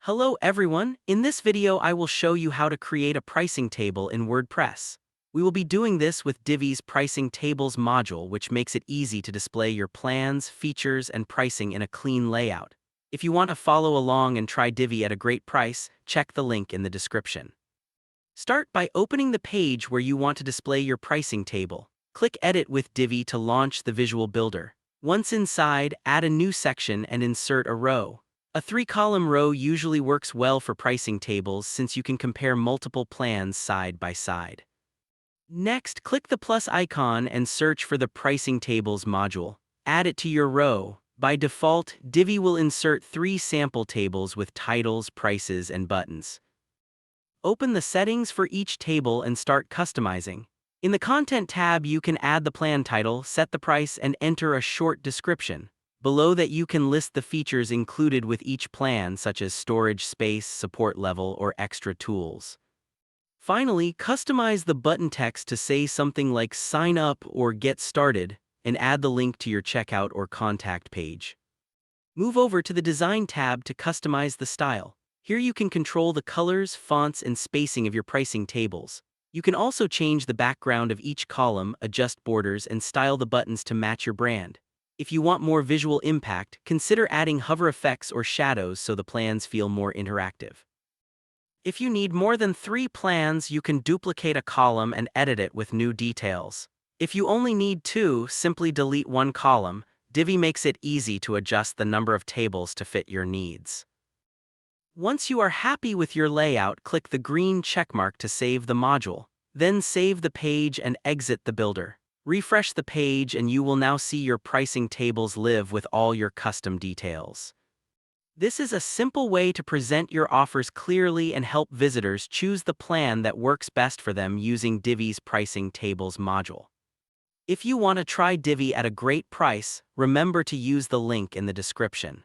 Hello everyone, in this video I will show you how to create a pricing table in WordPress. We will be doing this with Divi's Pricing Tables module, which makes it easy to display your plans, features, and pricing in a clean layout. If you want to follow along and try Divi at a great price, check the link in the description. Start by opening the page where you want to display your pricing table. Click Edit with Divi to launch the visual builder. Once inside, add a new section and insert a row. A 3-column row usually works well for pricing tables since you can compare multiple plans side by side. Next, click the plus icon and search for the Pricing Tables module. Add it to your row. By default, Divi will insert 3 sample tables with titles, prices, and buttons. Open the settings for each table and start customizing. In the Content tab, you can add the plan title, set the price, and enter a short description. Below that, you can list the features included with each plan, such as storage space, support level, or extra tools. Finally, customize the button text to say something like "Sign up" or "Get started," and add the link to your checkout or contact page. Move over to the Design tab to customize the style. Here you can control the colors, fonts, and spacing of your pricing tables. You can also change the background of each column, adjust borders, and style the buttons to match your brand. If you want more visual impact, consider adding hover effects or shadows so the plans feel more interactive. If you need more than 3 plans, you can duplicate a column and edit it with new details. If you only need 2, simply delete one column. Divi makes it easy to adjust the number of tables to fit your needs. Once you are happy with your layout, click the green checkmark to save the module. Then save the page and exit the builder. Refresh the page and you will now see your pricing tables live with all your custom details. This is a simple way to present your offers clearly and help visitors choose the plan that works best for them using Divi's Pricing Tables module. If you want to try Divi at a great price, remember to use the link in the description.